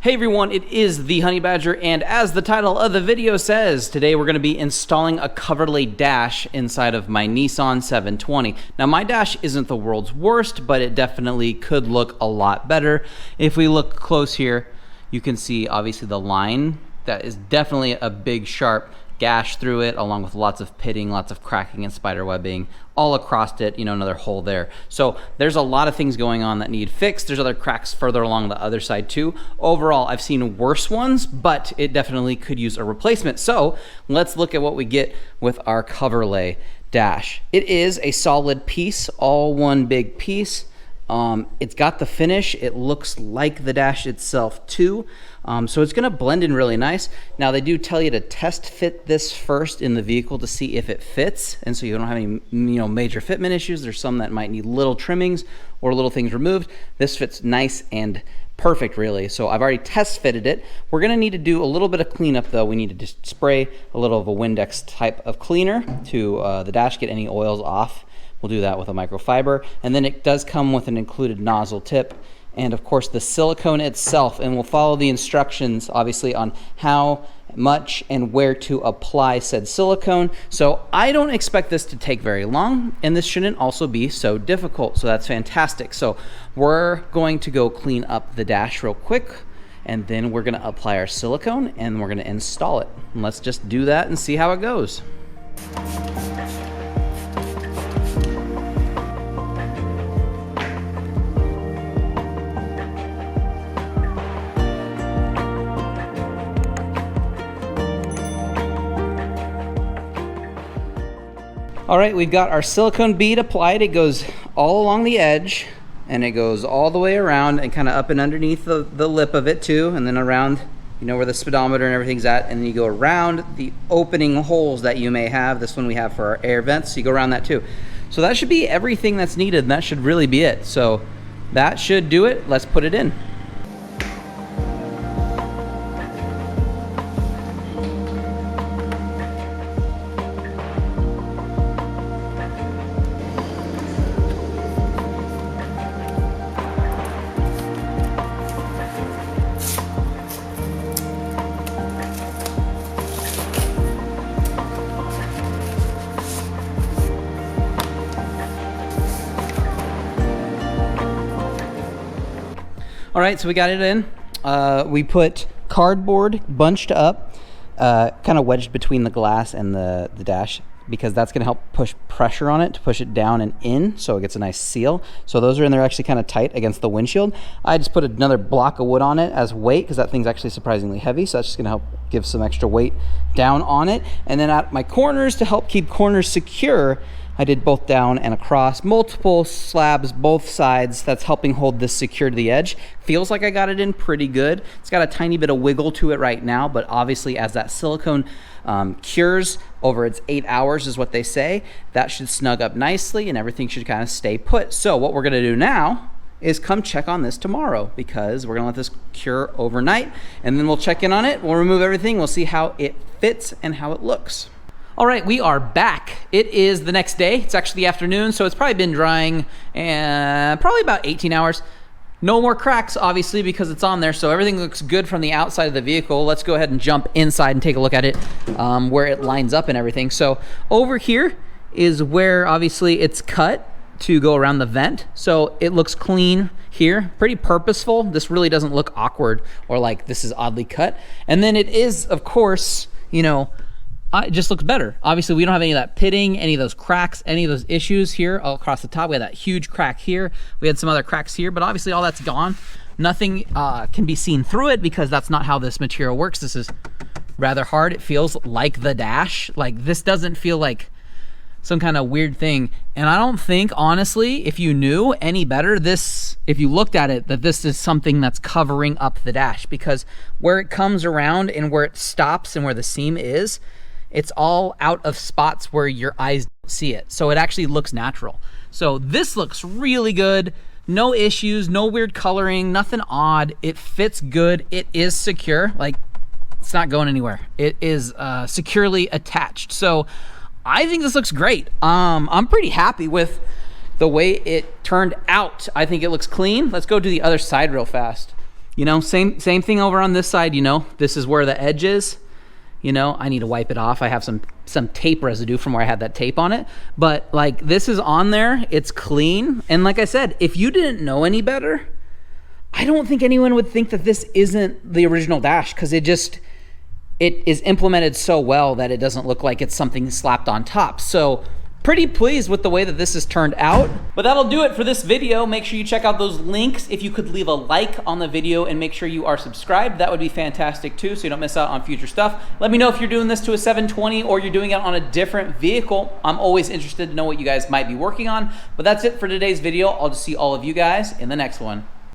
Hey everyone, it is the Honey Badger, and as the title of the video says, today we're going to be installing a Coverlay Dash inside of my Nissan 720. Now my Dash isn't the world's worst, but it definitely could look a lot better. If we look close here, you can see obviously the line. That is definitely a big sharp gash through it, along with lots of pitting, lots of cracking and spider webbing all across it, another hole there. So there's a lot of things going on that need fixed. There's other cracks further along the other side too. Overall, I've seen worse ones, but it definitely could use a replacement. So let's look at what we get with our Coverlay Dash. It is a solid piece, all one big piece. It's got the finish. It looks like the Dash itself too. So it's gonna blend in really nice. Now they do tell you to test fit this first in the vehicle to see if it fits. And so you don't have any major fitment issues. There's some that might need little trimmings or little things removed. This fits nice and perfect really. So I've already test fitted it. We're gonna need to do a little bit of cleanup though. We need to just spray a little of a Windex type of cleaner to the dash, get any oils off. We'll do that with a microfiber. And then it does come with an included nozzle tip and of course the silicone itself. And we'll follow the instructions obviously on how much and where to apply said silicone. So I don't expect this to take very long, and this shouldn't also be so difficult. So that's fantastic. So we're going to go clean up the dash real quick, and then we're gonna apply our silicone and we're gonna install it. And let's just do that and see how it goes. All right, we've got our silicone bead applied. It goes all along the edge and it goes all the way around and kind of up and underneath the lip of it too, and then around, where the speedometer and everything's at, and then you go around the opening holes that you may have. This one we have for our air vents, so you go around that too. So that should be everything that's needed, and that should really be it. So that should do it. Let's put it in. All right, so we got it in. We put cardboard bunched up, kind of wedged between the glass and the dash, because that's gonna help push pressure on it to push it down and in, so it gets a nice seal. So those are in there actually kind of tight against the windshield. I just put another block of wood on it as weight, because that thing's actually surprisingly heavy, so that's just gonna help give some extra weight down on it. And then at my corners, to help keep corners secure, I did both down and across, multiple slabs, both sides. That's helping hold this secure to the edge. Feels like I got it in pretty good. It's got a tiny bit of wiggle to it right now, but obviously as that silicone cures over its 8 hours is what they say, that should snug up nicely and everything should kind of stay put. So what we're gonna do now is come check on this tomorrow, because we're gonna let this cure overnight and then we'll check in on it. We'll remove everything. We'll see how it fits and how it looks. All right, we are back. It is the next day. It's actually the afternoon, so it's probably been drying probably about 18 hours. No more cracks, obviously, because it's on there, so everything looks good from the outside of the vehicle. Let's go ahead and jump inside and take a look at it, where it lines up and everything. So over here is where obviously it's cut to go around the vent. So it looks clean here, pretty purposeful. This really doesn't look awkward or like this is oddly cut. And then it is, of course, it just looks better. Obviously, we don't have any of that pitting, any of those cracks, any of those issues here all across the top. We had that huge crack here. We had some other cracks here, but obviously all that's gone. Nothing can be seen through it, because that's not how this material works. This is rather hard. It feels like the Dash. Like, this doesn't feel like some kind of weird thing. And I don't think, honestly, if you knew any better, if you looked at it, that this is something that's covering up the Dash, because where it comes around and where it stops and where the seam is, it's all out of spots where your eyes don't see it. So it actually looks natural. So this looks really good. No issues, no weird coloring, nothing odd. It fits good. It is secure. Like, it's not going anywhere. It is securely attached. So I think this looks great. I'm pretty happy with the way it turned out. I think it looks clean. Let's go to the other side real fast. You know, same thing over on this side, you know. This is where the edge is. You know, I need to wipe it off. I have some tape residue from where I had that tape on it. But like, this is on there, it's clean. And like I said, if you didn't know any better, I don't think anyone would think that this isn't the original dash, because it is implemented so well that it doesn't look like it's something slapped on top. So pretty pleased with the way that this has turned out. But that'll do it for this video. Make sure you check out those links. If you could leave a like on the video and make sure you are subscribed, that would be fantastic too, so you don't miss out on future stuff. Let me know if you're doing this to a 720 or you're doing it on a different vehicle. I'm always interested to know what you guys might be working on. But that's it for today's video. I'll just see all of you guys in the next one.